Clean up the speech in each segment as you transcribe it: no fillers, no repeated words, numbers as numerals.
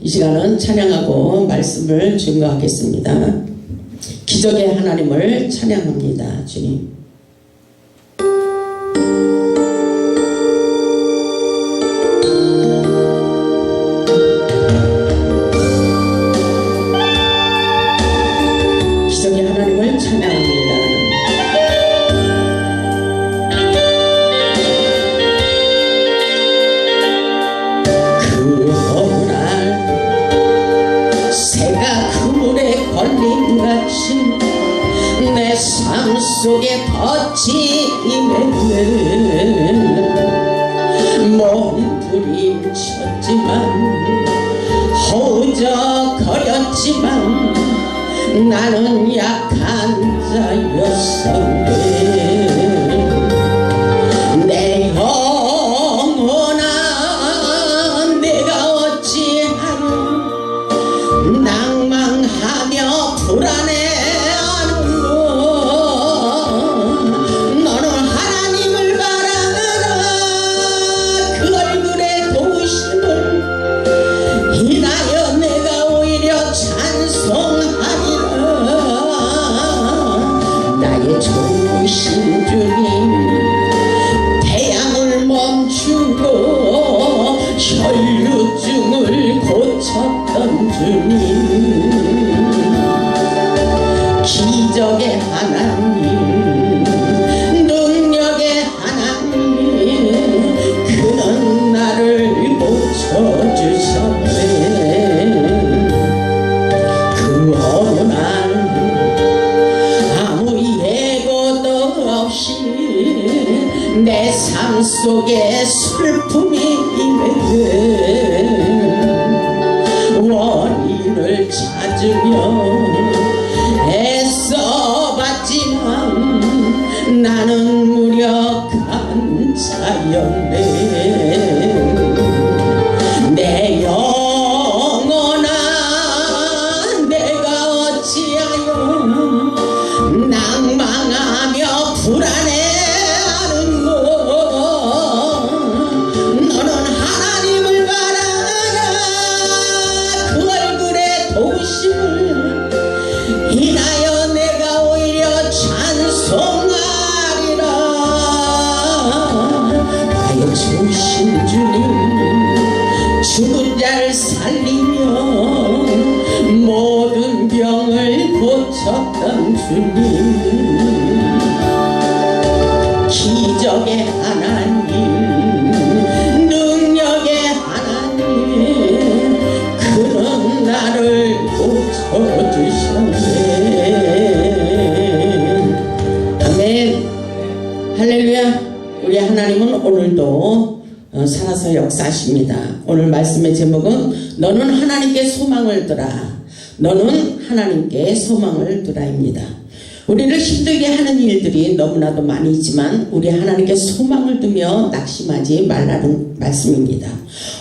이 시간은 찬양하고 말씀을 증거하겠습니다. 기적의 하나님을 찬양합니다. 주님. 기적의 하나님을 찬양합니다. 그 어느 날 새가 그물에 걸림같이 내 삶 속에 버티는 몸부림쳤지만 허우적거렸지만 나는 약한 자였었네. 내 영혼아 내가 어찌하여 낭망하며 불안해하는고. 너는 하나님을 바라라. 그 얼굴의 도우심을 인하여 내가 오히려 찬송하리라. 나의 좋으신 주님, 태양을 멈추고 혈루증을 고쳤던 주님, 기적의 하나님, 능력의 하나님, 그는 나를 고쳐주셨네. 그 어느 날 아무 예고도 없이 내 삶 속에 슬픔이 임했네. 원인을 찾으며 애써봤지만 나는 무력한 자였네. 내 영혼아 내가 어찌하여 낭망하며 불안해하는고. 너는 하나님을 바라라. 그 얼굴의 도우심을 인하여 내가 오히려 찬송하리라. 나의 주신 주님, 죽은 자를 살리며 모든 병을 고쳤던 주님, 기적의 하나님, 능력의 하나님, 그는 나를 고쳐주셨네. 아멘. 할렐루야. 우리 하나님은 오늘도 살아서 역사하십니다. 오늘 말씀의 제목은 너는 하나님께 소망을 두라. 너는 하나님께 소망을 두라입니다. 우리를 힘들게 하는 일들이 너무나도 많이 있지만 우리 하나님께 소망을 두며 낙심하지 말라는 말씀입니다.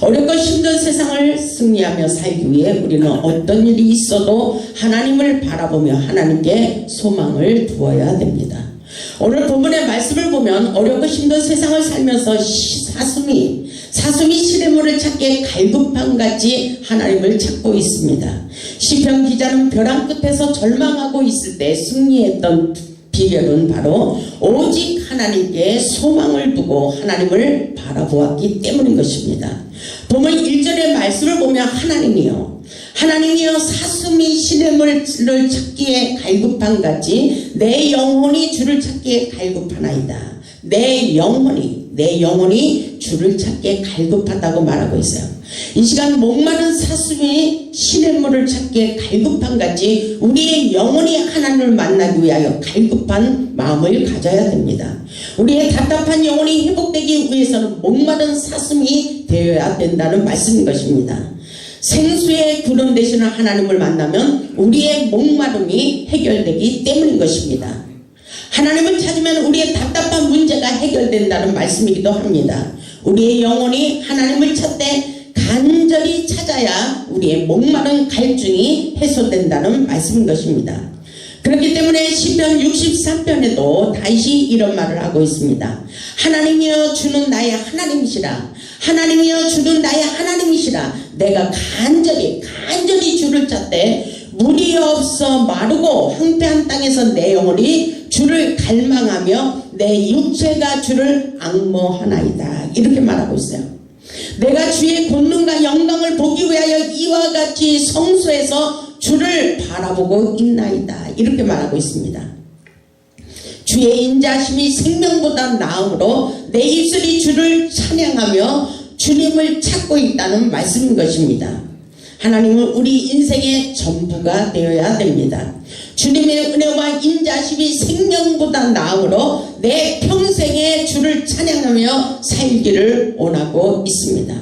어렵고 힘든 세상을 승리하며 살기 위해 우리는 어떤 일이 있어도 하나님을 바라보며 하나님께 소망을 두어야 됩니다. 오늘 본문의 말씀을 보면 어렵고 힘든 세상을 살면서 사슴이 시냇물을 찾기에 갈급함같이 하나님을 찾고 있습니다. 시편 기자는 벼랑 끝에서 절망하고 있을 때 승리했던 비결은 바로 오직 하나님께 소망을 두고 하나님을 바라보았기 때문인 것입니다. 본문 1절의 말씀을 보면 하나님이여 사슴이 시냇물을 찾기에 갈급함같이 내 영혼이 주를 찾기에 갈급하나이다. 내 영혼이 주를 찾기에 갈급하다고 말하고 있어요. 이 시간 목마른 사슴이 시냇물을 찾기에 갈급함같이 우리의 영혼이 하나님을 만나기 위하여 갈급한 마음을 가져야 됩니다. 우리의 답답한 영혼이 회복되기 위해서는 목마른 사슴이 되어야 된다는 말씀인 것입니다. 생수의 구름 되시는 하나님을 만나면 우리의 목마름이 해결되기 때문인 것입니다. 하나님을 찾으면 우리의 답답한 문제가 해결된다는 말씀이기도 합니다. 우리의 영혼이 하나님을 찾되 간절히 찾아야 우리의 목마른 갈증이 해소된다는 말씀인 것입니다. 그렇기 때문에 시편 63편에도 다시 이런 말을 하고 있습니다. 하나님이여 주는 나의 하나님이시라. 하나님이여 주는 나의 하나님이시라. 있습니다. 내가 간절히 주를 찾되 물이 없어 마르고 황폐한 땅에서 내 영혼이 주를 갈망하며 내 육체가 주를 앙모하나이다. 이렇게 말하고 있어요. 내가 주의 권능과 영광을 보기 위하여 이와 같이 성소에서 주를 바라보고 있나이다. 이렇게 말하고 있습니다. 주의 인자심이 생명보다 나음으로 내 입술이 주를 찬양하며 주님을 찾고 있다는 말씀인 것입니다. 하나님은 우리 인생의 전부가 되어야 됩니다. 주님의 은혜와 인자심이 생명보다 나음으로 내 평생에 주를 찬양하며 살기를 원하고 있습니다.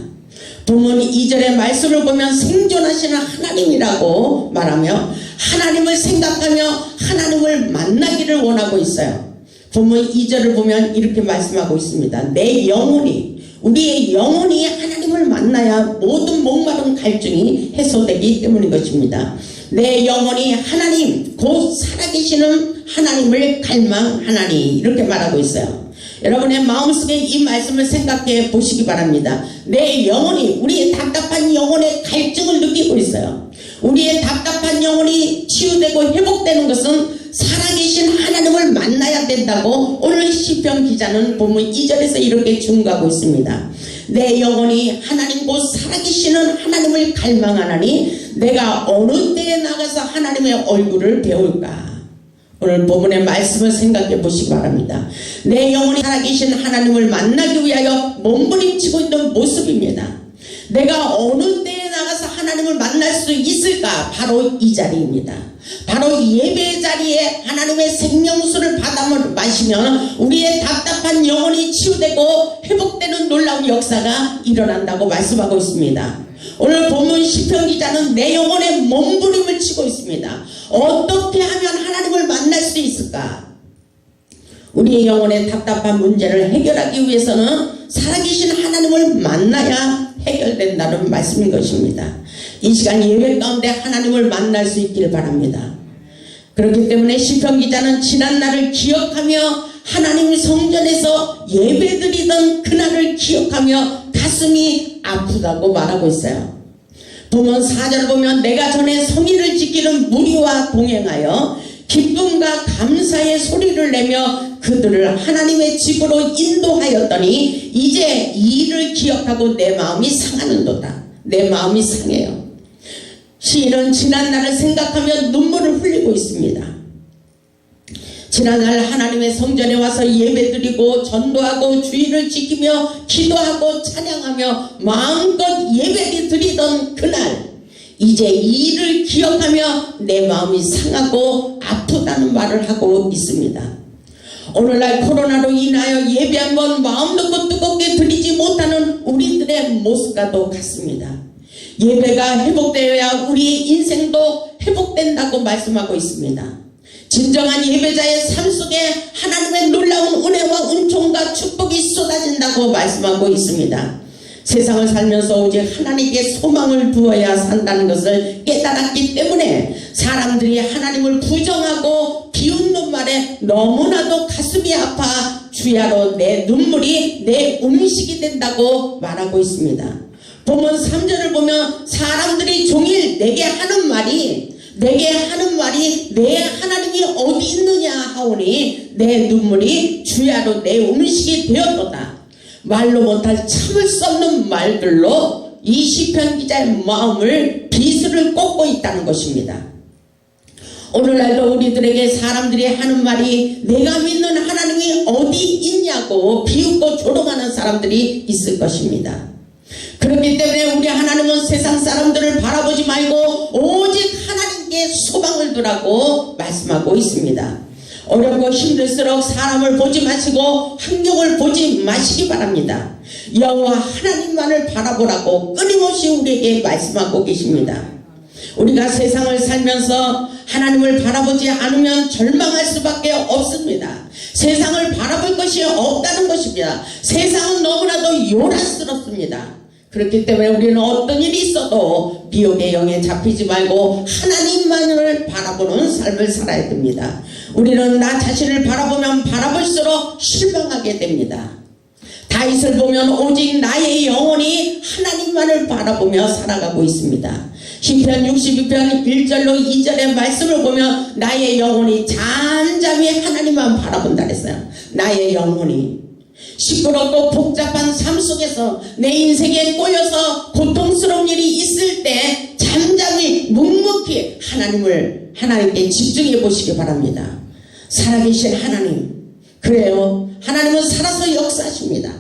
본문 2절의 말씀을 보면 생존하시는 하나님이라고 말하며 하나님을 생각하며 하나님을 만나기를 원하고 있어요. 본문 2절을 보면 이렇게 말씀하고 있습니다. 내 영혼이, 우리의 영혼이 하나님을 만나야 모든 목마른 갈증이 해소되기 때문인 것입니다. 내 영혼이 하나님, 곧 살아계시는 하나님을 갈망하나니, 이렇게 말하고 있어요. 여러분의 마음속에 이 말씀을 생각해 보시기 바랍니다. 내 영혼이, 우리의 답답한 영혼의 갈증을 느끼고 있어요. 우리의 답답한 영혼이 치유되고 회복되는 것은 살아계신 하나님을 만나야 된다고 오늘 시편 기자는 본문 2절에서 이렇게 증거하고 있습니다. 내 영혼이 하나님 곧 살아계시는 하나님을 갈망하나니 내가 어느 때에 나가서 하나님의 얼굴을 배울까? 오늘 본문의 말씀을 생각해 보시기 바랍니다. 내 영혼이 살아계신 하나님을 만나기 위하여 몸부림치고 있는 모습입니다. 내가 어느 때에 나가서 하나님을 만날 수 있을까? 바로 이 자리입니다. 바로 예배 자리에 하나님의 생명수를 받아 마시면 우리의 답답한 영혼이 치유되고 회복되는 놀라운 역사가 일어난다고 말씀하고 있습니다. 오늘 본문 시편 기자는 내 영혼의 몸부림을 치고 있습니다. 어떻게 하면 하나님을 만날 수 있을까? 우리의 영혼의 답답한 문제를 해결하기 위해서는 살아계신 하나님을 만나야 해결된다는 말씀인 것입니다. 이 시간 예배 가운데 하나님을 만날 수 있길 바랍니다. 그렇기 때문에 시편 기자는 지난날을 기억하며 하나님 성전에서 예배드리던 그날을 기억하며 가슴이 아프다고 말하고 있어요. 본문 4절 보면 내가 전에 성의를 지키는 무리와 동행하여 기쁨과 감사의 소리를 내며 그들을 하나님의 집으로 인도하였더니 이제 이 일을 기억하고 내 마음이 상하는도다. 내 마음이 상해요. 시인은 지난날을 생각하며 눈물을 흘리고 있습니다. 지난날 하나님의 성전에 와서 예배드리고 전도하고 주의를 지키며 기도하고 찬양하며 마음껏 예배를 드리던 그날, 이제 이 일을 기억하며 내 마음이 상하고 아프다는 말을 하고 있습니다. 오늘날 코로나로 인하여 예배 한번 마음 놓고 뜨겁게 드리지 못하는 우리들의 모습과도 같습니다. 예배가 회복되어야 우리의 인생도 회복된다고 말씀하고 있습니다. 진정한 예배자의 삶 속에 하나님의 놀라운 은혜와 은총과 축복이 쏟아진다고 말씀하고 있습니다. 세상을 살면서 오직 하나님께 소망을 두어야 산다는 것을 깨달았기 때문에 사람들이 하나님을 부정하고 비웃는 말에 너무나도 가슴이 아파 주야로 내 눈물이 내 음식이 된다고 말하고 있습니다. 본문 3절을 보면 사람들이 종일 내게 하는 말이 내 하나님이 어디 있느냐 하오니 내 눈물이 주야로 내 음식이 되었도다. 말로 못할 참을 수 없는 말들로 이 시편 기자의 마음을 비수를 꽂고 있다는 것입니다. 오늘날도 우리들에게 사람들이 하는 말이 내가 믿는 하나님이 어디 있냐고 비웃고 조롱하는 사람들이 있을 것입니다. 그렇기 때문에 우리 하나님은 세상 사람들을 바라보지 말고 오직 하나님께 소망을 두라고 말씀하고 있습니다. 어렵고 힘들수록 사람을 보지 마시고 환경을 보지 마시기 바랍니다. 여호와 하나님만을 바라보라고 끊임없이 우리에게 말씀하고 계십니다. 우리가 세상을 살면서 하나님을 바라보지 않으면 절망할 수밖에 없습니다. 세상을 바라볼 것이 없다는 것입니다. 세상은 너무나도 요란스럽습니다. 그렇기 때문에 우리는 어떤 일이 있어도 미혹의 영에 잡히지 말고 하나님만을 바라보는 삶을 살아야 됩니다. 우리는 나 자신을 바라보면 바라볼수록 실망하게 됩니다. 다윗을 보면 오직 나의 영혼이 하나님만을 바라보며 살아가고 있습니다. 시편 62편 1절로 2절의 말씀을 보면 나의 영혼이 잠잠히 하나님만 바라본다 그랬어요. 나의 영혼이 시끄럽고 복잡한 삶 속에서 내 인생에 꼬여서 고통스러운 일이 있을 때 잠잠히 묵묵히 하나님께 집중해 보시기 바랍니다. 살아계신 하나님, 그래요, 하나님은 살아서 역사하십니다.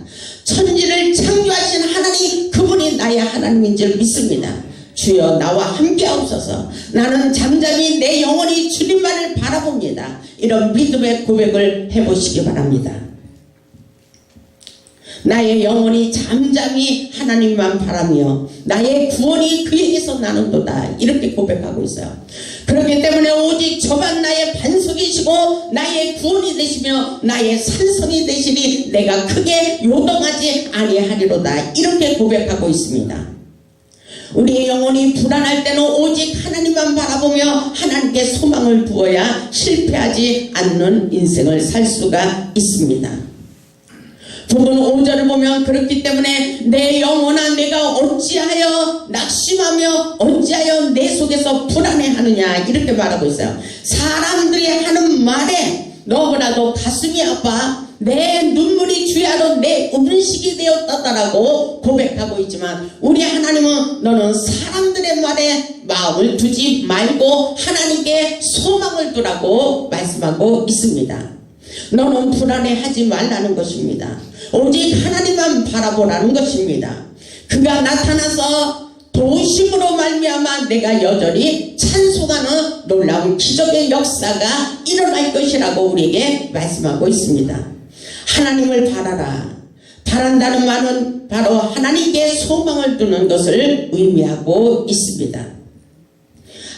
천지를 창조하신 하나님, 그분이 나의 하나님인 줄 믿습니다. 주여 나와 함께 하옵소서. 나는 잠잠히 내 영혼이 주님만을 바라봅니다. 이런 믿음의 고백을 해보시기 바랍니다. 나의 영혼이 잠잠히 하나님만 바라며 나의 구원이 그에게서 나는도다, 이렇게 고백하고 있어요. 그렇기 때문에 오직 저만 나의 반석이시고 나의 구원이 되시며 나의 산성이 되시니 내가 크게 요동하지 아니하리로다, 이렇게 고백하고 있습니다. 우리의 영혼이 불안할 때는 오직 하나님만 바라보며 하나님께 소망을 두어야 실패하지 않는 인생을 살 수가 있습니다. 부분 5절을 보면 그렇기 때문에 내 영혼아 내가 어찌하여 낙심하며 어찌하여 내 속에서 불안해하느냐, 이렇게 말하고 있어요. 사람들이 하는 말에 너무나도 가슴이 아파 내 눈물이 주야로 내 음식이 되었다라고 고백하고 있지만, 우리 하나님은 너는 사람들의 말에 마음을 두지 말고 하나님께 소망을 두라고 말씀하고 있습니다. 너는 불안해하지 말라는 것입니다. 오직 하나님만 바라보라는 것입니다. 그가 나타나서 도우심으로 말미암아 내가 여전히 찬송하는 놀라운 기적의 역사가 일어날 것이라고 우리에게 말씀하고 있습니다. 하나님을 바라라. 바란다는 말은 바로 하나님께 소망을 두는 것을 의미하고 있습니다.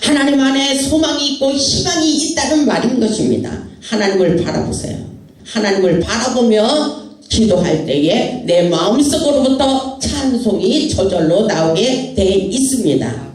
하나님 안에 소망이 있고 희망이 있다는 말인 것입니다. 하나님을 바라보세요. 하나님을 바라보며 기도할 때에 내 마음속으로부터 찬송이 저절로 나오게 돼 있습니다.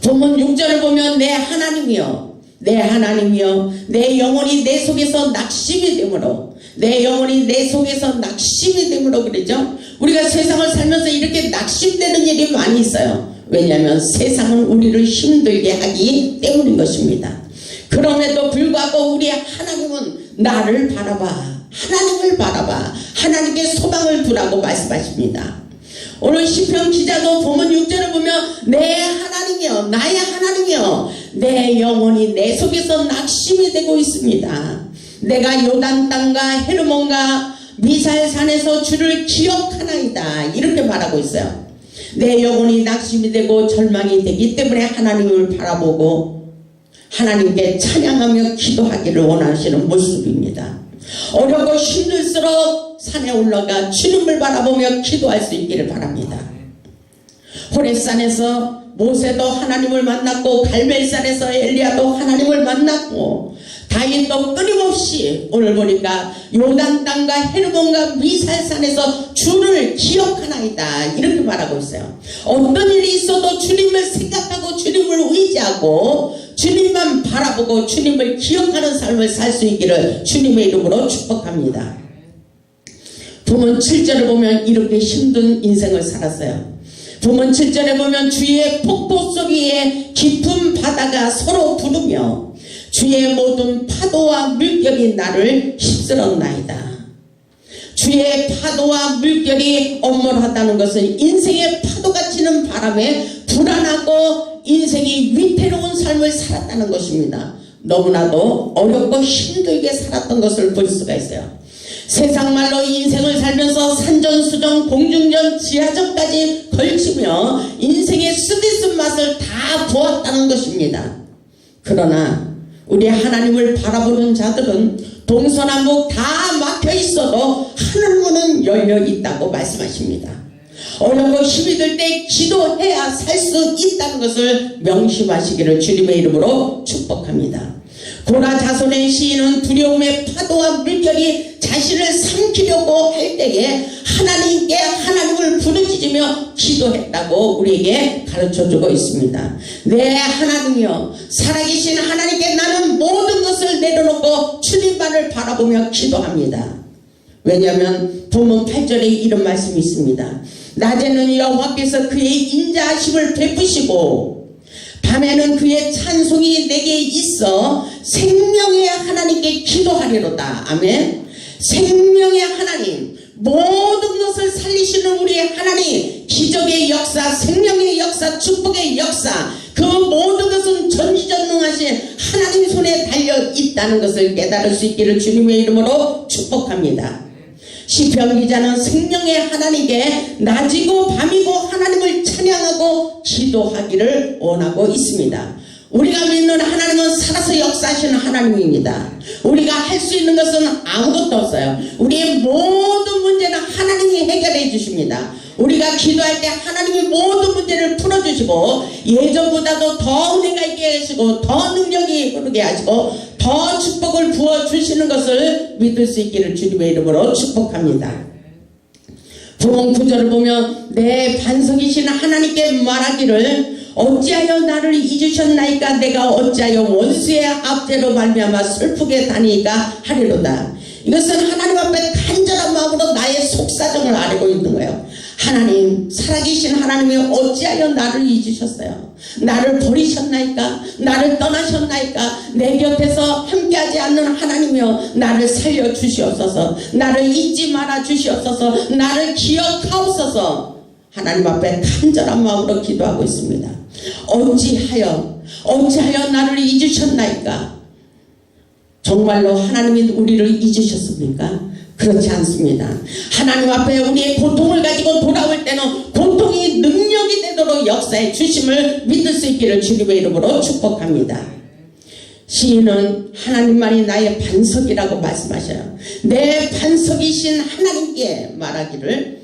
본문 6절을 보면 내 하나님이여, 내 하나님이여, 내 영혼이 내 속에서 낙심이 되므로, 내 영혼이 내 속에서 낙심이 되므로, 그러죠. 우리가 세상을 살면서 이렇게 낙심되는 일이 많이 있어요. 왜냐하면 세상은 우리를 힘들게 하기 때문인 것입니다. 그럼에도 불구하고 우리 하나님은 나를 바라봐, 하나님을 바라봐, 하나님께 소망을 두라고 말씀하십니다. 오늘 시편 기자도 본문 6절을 보면 내 하나님이여, 나의 하나님이여, 내 영혼이 내 속에서 낙심이 되고 있습니다. 내가 요단 땅과 헤르몬과 미살산에서 주를 기억하나이다, 이렇게 말하고 있어요. 내 영혼이 낙심이 되고 절망이 되기 때문에 하나님을 바라보고 하나님께 찬양하며 기도하기를 원하시는 모습입니다. 어렵고 힘들수록 산에 올라가 주님을 바라보며 기도할 수 있기를 바랍니다. 호렙산에서 모세도 하나님을 만났고 갈멜산에서 엘리야도 하나님을 만났고 다윗도 끊임없이 오늘 보니까 요단 땅과 헤르몬과 미살산에서 주를 기억하나이다, 이렇게 말하고 있어요. 어떤 일이 있어도 주님을 생각하고 주님을 의지하고 주님만 바라보고 주님을 기억하는 삶을 살 수 있기를 주님의 이름으로 축복합니다. 본문 7절을 보면 이렇게 힘든 인생을 살았어요. 본문 7절에 보면 주의 폭포 소리에 깊은 바다가 서로 부르며 주의 모든 파도와 물결이 나를 휩쓸었나이다. 주의 파도와 물결이 엄몰하다는 것은 인생의 파도가 치는 바람에 불안하고 인생이 위태로운 삶을 살았다는 것입니다. 너무나도 어렵고 힘들게 살았던 것을 볼 수가 있어요. 세상 말로 인생을 살면서 산전수전 공중전 지하전까지 걸치며 인생의 스트레스 맛을 다 보았다는 것입니다. 그러나 우리 하나님을 바라보는 자들은 동서남북 다 막혀 있어도 하늘문은 열려 있다고 말씀하십니다. 어렵고 힘이 들 때 기도해야 살 수 있다는 것을 명심하시기를 주님의 이름으로 축복합니다. 고라 자손의 시인은 두려움의 파도와 물결이 자신을 삼키려고 할 때에 하나님께 하나님을 부르짖으며 기도했다고 우리에게 가르쳐주고 있습니다. 내 하나님이여, 살아계신 하나님께 나는 모든 것을 내려놓고 주님만을 바라보며 기도합니다. 왜냐하면 본문 8절에 이런 말씀이 있습니다. 낮에는 여호와께서 그의 인자하심을 베푸시고 밤에는 그의 찬송이 내게 있어 생명의 하나님께 기도하리로다. 아멘. 생명의 하나님, 모든 것을 살리시는 우리의 하나님, 기적의 역사, 생명의 역사, 축복의 역사, 그 모든 것은 전지전능하신 하나님 손에 달려 있다는 것을 깨달을 수 있기를 주님의 이름으로 축복합니다. 시편 기자는 생명의 하나님께 낮이고 밤이고 하나님을 찬양하고 기도하기를 원하고 있습니다. 우리가 믿는 하나님은 살아서 역사하시는 하나님입니다. 우리가 할 수 있는 것은 아무것도 없어요. 우리의 모든 문제는 하나님이 해결해 주십니다. 우리가 기도할 때 하나님이 모든 문제를 풀어주시고 예전보다도 더 은혜가 있게 하시고 더 능력이 흐르게 하시고 더 축복을 부어주시는 것을 믿을 수 있기를 주님의 이름으로 축복합니다. 부흥 9절을 보면 내 반석이신 하나님께 말하기를 어찌하여 나를 잊으셨나이까. 내가 어찌하여 원수의 압제로 말미암아 슬프게 다니까 하리로다. 이것은 하나님 앞에 간절한 마음으로 나의 속사정을 아뢰고 있는 거예요. 하나님, 살아계신 하나님이 어찌하여 나를 잊으셨어요? 나를 버리셨나이까? 나를 떠나셨나이까? 내 곁에서 함께하지 않는 하나님이여, 나를 살려주시옵소서. 나를 잊지 말아 주시옵소서. 나를 기억하옵소서. 하나님 앞에 간절한 마음으로 기도하고 있습니다. 어찌하여 나를 잊으셨나이까? 정말로 하나님이 우리를 잊으셨습니까? 그렇지 않습니다. 하나님 앞에 우리의 고통을 가지고 돌아올 때는 고통이 능력이 되도록 역사해 주심을 믿을 수 있기를 주님의 이름으로 축복합니다. 시인은 하나님만이 나의 반석이라고 말씀하셔요. 내 반석이신 하나님께 말하기를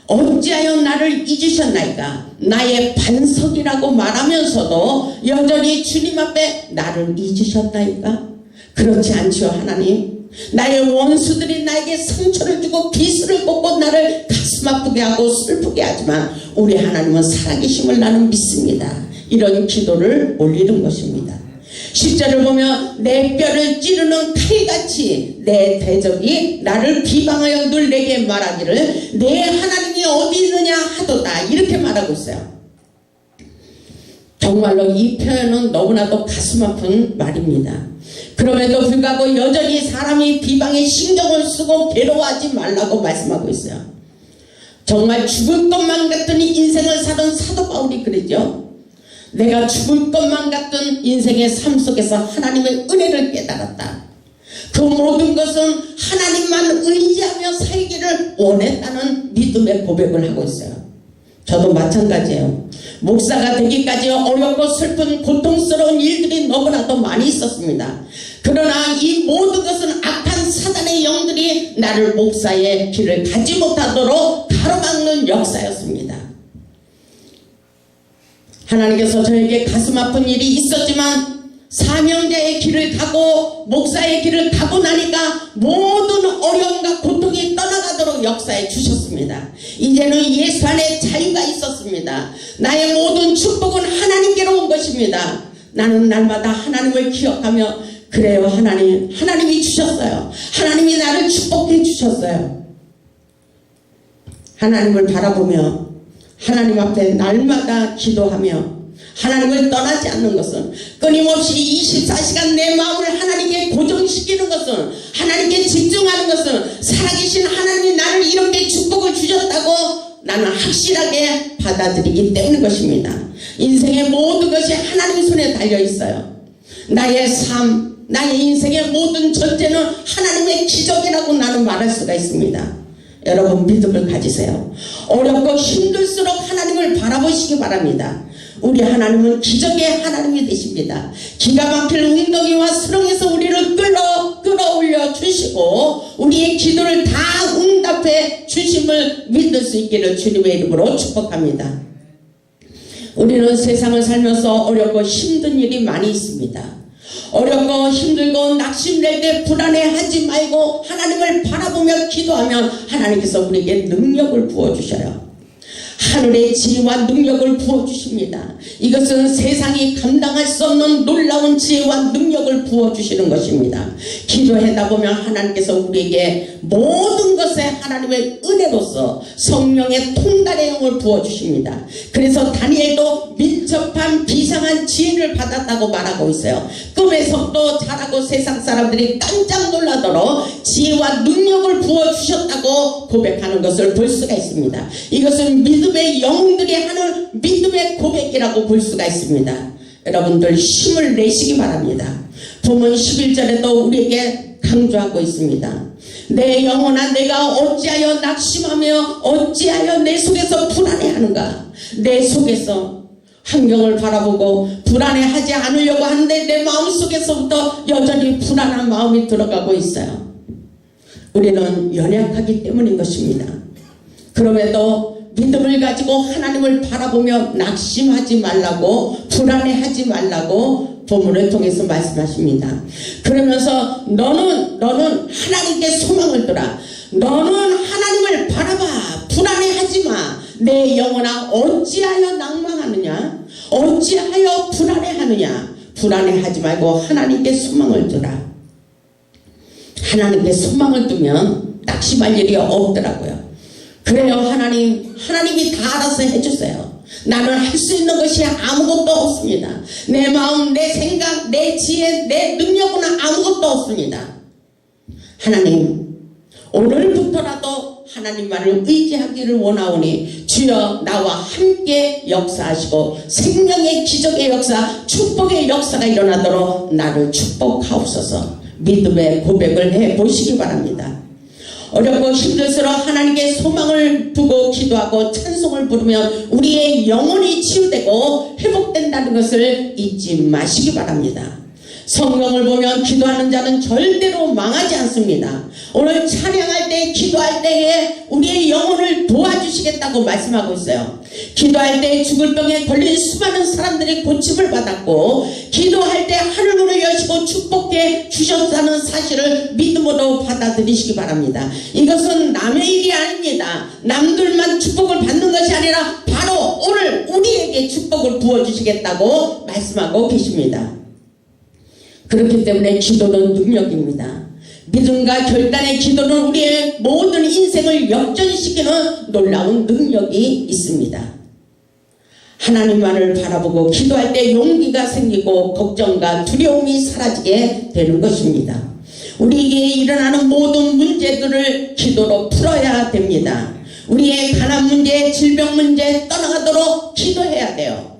어찌하여 나를 잊으셨나이까? 나의 반석이라고 말하면서도 여전히 주님 앞에 나를 잊으셨나이까? 그렇지 않지요. 하나님, 나의 원수들이 나에게 상처를 주고 비수를 꽂고 나를 가슴 아프게 하고 슬프게 하지만 우리 하나님은 살아계심을 나는 믿습니다. 이런 기도를 올리는 것입니다. 10절을 보면 내 뼈를 찌르는 칼같이 내 대적이 나를 비방하여 늘 내게 말하기를 내 하나님이 어디 있느냐 하도다. 이렇게 말하고 있어요. 정말로 이 표현은 너무나도 가슴 아픈 말입니다. 그럼에도 불구하고 여전히 사람이 비방에 신경을 쓰고 괴로워하지 말라고 말씀하고 있어요. 정말 죽을 것만 같은 인생을 사는 사도 바울이 그랬죠. 내가 죽을 것만 같은 인생의 삶 속에서 하나님의 은혜를 깨달았다. 그 모든 것은 하나님만 의지하며 살기를 원했다는 믿음의 고백을 하고 있어요. 저도 마찬가지예요. 목사가 되기까지 어렵고 슬픈 고통스러운 일들이 너무나도 많이 있었습니다. 그러나 이 모든 것은 악한 사단의 영들이 나를 목사의 길을 가지 못하도록 가로막는 역사였습니다. 하나님께서 저에게 가슴 아픈 일이 있었지만 사명자의 길을 가고 목사의 길을 가고 나니까 모든 어려움과 고통이 떠나가도록 역사해 주셨습니다. 이제는 예수 안에 자유가 있었습니다. 나의 모든 축복은 하나님께로 온 것입니다. 나는 날마다 하나님을 기억하며 그래요, 하나님이 주셨어요. 하나님이 나를 축복해 주셨어요. 하나님을 바라보며 하나님 앞에 날마다 기도하며 하나님을 떠나지 않는 것은, 끊임없이 24시간 내 마음을 하나님께 고정시키는 것은, 하나님께 집중하는 것은 살아계신 하나님이 나를 이렇게 축복을 주셨다고 나는 확실하게 받아들이기 때문인 것입니다. 인생의 모든 것이 하나님 손에 달려 있어요. 나의 삶, 나의 인생의 모든 전제는 하나님의 기적이라고 나는 말할 수가 있습니다. 여러분, 믿음을 가지세요. 어렵고 힘들수록 하나님을 바라보시기 바랍니다. 우리 하나님은 기적의 하나님이 되십니다. 기가 막힐 웅덩이와 수렁에서 우리를 끌어올려 주시고 우리의 기도를 다 응답해 주심을 믿을 수 있기를 주님의 이름으로 축복합니다. 우리는 세상을 살면서 어렵고 힘든 일이 많이 있습니다. 어렵고 힘들고 낙심될 때 불안해하지 말고 하나님을 바라보며 기도하면 하나님께서 우리에게 능력을 부어주셔요. 하늘의 지혜와 능력을 부어주십니다. 이것은 세상이 감당할 수 없는 놀라운 지혜와 능력을 부어주시는 것입니다. 기도하다 보면 하나님께서 우리에게 모든 것에 하나님의 은혜로서 성령의 통달의 영을 부어주십니다. 그래서 다니엘도 밀접한 비상한 지혜를 받았다고 말하고 있어요. 꿈에서도 잘하고 세상 사람들이 깜짝 놀라도록 지혜와 능력을 부어주셨다고 고백하는 것을 볼 수가 있습니다. 이것은 믿음의 영웅들이 하는 믿음의 고백이라고 볼 수가 있습니다. 여러분들 힘을 내시기 바랍니다. 본문 11절에도 우리에게 강조하고 있습니다. 내 영혼아 내가 어찌하여 낙심하며 어찌하여 내 속에서 불안해하는가. 내 속에서 환경을 바라보고 불안해하지 않으려고 하는데 내 마음속에서부터 여전히 불안한 마음이 들어가고 있어요. 우리는 연약하기 때문인 것입니다. 그럼에도 믿음을 가지고 하나님을 바라보며 낙심하지 말라고, 불안해하지 말라고 본문을 통해서 말씀하십니다. 그러면서 너는 하나님께 소망을 두라. 너는 하나님을 바라봐. 불안해하지 마. 내 영혼아 어찌하여 낭망하느냐, 어찌하여 불안해하느냐. 불안해하지 말고 하나님께 소망을 두라. 하나님께 소망을 두면 낙심할 일이 없더라고요. 그래요. 하나님이 다 알아서 해주세요. 나는 할 수 있는 것이 아무것도 없습니다. 내 마음, 내 생각, 내 지혜, 내 능력은 아무것도 없습니다. 하나님, 오늘부터라도 하나님만을 의지하기를 원하오니 주여 나와 함께 역사하시고 생명의 기적의 역사, 축복의 역사가 일어나도록 나를 축복하옵소서. 믿음의 고백을 해보시기 바랍니다. 어렵고 힘들수록 하나님께 소망을 두고 기도하고 찬송을 부르면 우리의 영혼이 치유되고 회복된다는 것을 잊지 마시기 바랍니다. 성경을 보면 기도하는 자는 절대로 망하지 않습니다. 오늘 찬양할 때, 기도할 때에 우리의 영혼을 도와주시겠다고 말씀하고 있어요. 기도할 때 죽을 병에 걸린 수많은 사람들이 고침을 받았고, 기도할 때 하늘문을 여시고 축복해 주셨다는 사실을 믿음으로 받아들이시기 바랍니다. 이것은 남의 일이 아닙니다. 남들만 축복을 받는 것이 아니라 바로 오늘 우리에게 축복을 부어주시겠다고 말씀하고 계십니다. 그렇기 때문에 기도는 능력입니다. 믿음과 결단의 기도는 우리의 모든 인생을 역전시키는 놀라운 능력이 있습니다. 하나님만을 바라보고 기도할 때 용기가 생기고 걱정과 두려움이 사라지게 되는 것입니다. 우리에게 일어나는 모든 문제들을 기도로 풀어야 됩니다. 우리의 가난 문제, 질병 문제 떠나가도록 기도해야 돼요.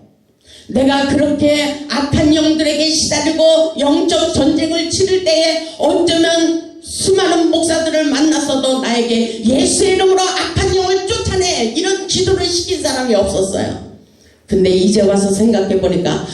내가 그렇게 악한 영들에게 시달리고 영적 전쟁을 치를 때에 어쩌면 수많은 목사들을 만났어도 나에게 예수의 이름으로 악한 영을 쫓아내, 이런 기도를 시킨 사람이 없었어요. 근데 이제 와서 생각해 보니까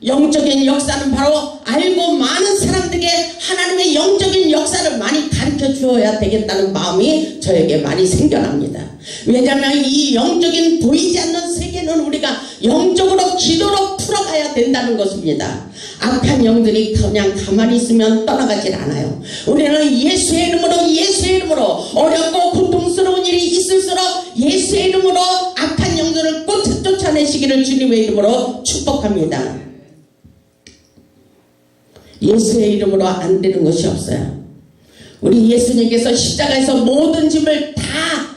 영적인 역사는 바로 알고 많은 사람들에게 하나님의 영적인 역사를 많이 가르쳐 주어야 되겠다는 마음이 저에게 많이 생겨납니다. 왜냐하면 이 영적인 보이지 않는 세계는 우리가 영적으로 기도로 풀어가야 된다는 것입니다. 악한 영들이 그냥 가만히 있으면 떠나가질 않아요. 우리는 예수의 이름으로 어렵고 고통스러운 일이 있을수록 예수의 이름으로 악한 영들을 꼭 쫓아내시기를 주님의 이름으로 축복합니다. 예수의 이름으로 안 되는 것이 없어요. 우리 예수님께서 십자가에서 모든 짐을 다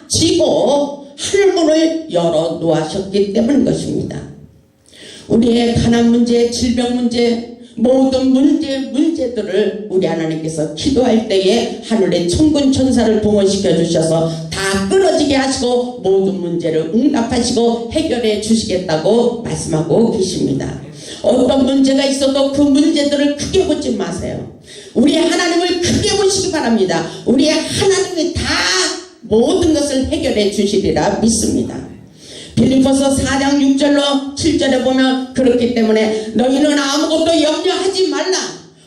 지고 하늘문을 열어 놓으셨기 때문인 것입니다. 우리의 가난 문제, 질병 문제, 모든 문제들을 우리 하나님께서 기도할 때에 하늘의 천군 천사를 동원시켜 주셔서 다 끊어지게 하시고 모든 문제를 응답하시고 해결해 주시겠다고 말씀하고 계십니다. 어떤 문제가 있어도 그 문제들을 크게 보지 마세요. 우리 하나님을 크게 보시기 바랍니다. 우리 하나님이 다 모든 것을 해결해 주시리라 믿습니다. 빌립보서 4장 6절로 7절에 보면 그렇기 때문에 너희는 아무것도 염려하지 말라.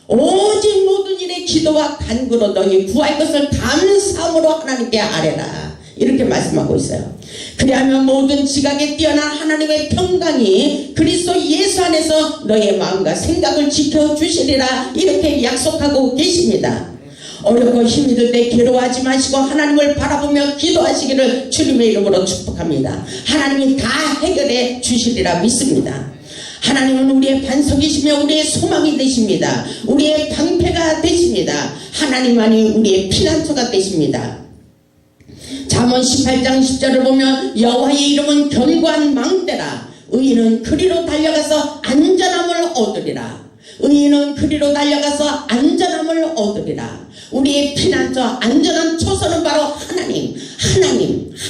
오직 모든 일에 기도와 간구로 너희 구할 것을 감사함으로 하나님께 아뢰라. 이렇게 말씀하고 있어요. 그리하면 모든 지각에 뛰어난 하나님의 평강이 그리스도 예수 안에서 너의 마음과 생각을 지켜주시리라. 이렇게 약속하고 계십니다. 어렵고 힘이 들 때 괴로워하지 마시고 하나님을 바라보며 기도하시기를 주님의 이름으로 축복합니다. 하나님이 다 해결해 주시리라 믿습니다. 하나님은 우리의 반석이시며 우리의 소망이 되십니다. 우리의 방패가 되십니다. 하나님만이 우리의 피난처가 되십니다. 잠언 18장 10절을 보면 여호와의 이름은 견고한 망대라. 의인은 그리로 달려가서 안전함을 얻으리라. 의인은 그리로 달려가서 안전함을 얻으리라. 우리의 피난처 안전한 초소는 바로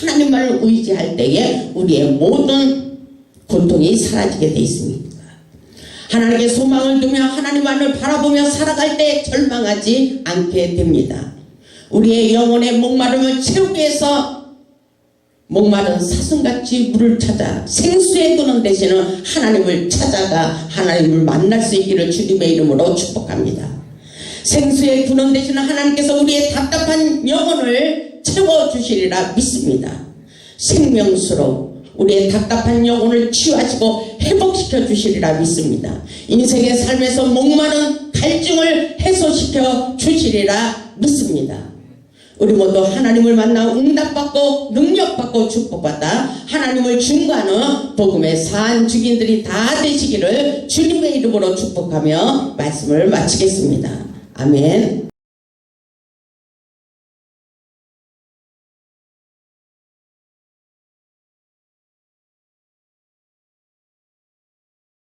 하나님만을 의지할 때에 우리의 모든 고통이 사라지게 되어 있습니다. 하나님께 소망을 두며 하나님만을 바라보며 살아갈 때 절망하지 않게 됩니다. 우리의 영혼의 목마름을 채우기 위해서 목마른 사슴같이 물을 찾아 생수에 두는 대신은 하나님을 찾아가 하나님을 만날 수 있기를 주님의 이름으로 축복합니다. 생수에 두는 대신은 하나님께서 우리의 답답한 영혼을 채워주시리라 믿습니다. 생명수로 우리의 답답한 영혼을 치유하시고 회복시켜 주시리라 믿습니다. 인생의 삶에서 목마른 갈증을 해소시켜 주시리라 믿습니다. 우리 모두 하나님을 만나 응답받고 능력받고 축복받아 하나님을 증거하는 복음의 산 증인들이 다 되시기를 주님의 이름으로 축복하며 말씀을 마치겠습니다. 아멘.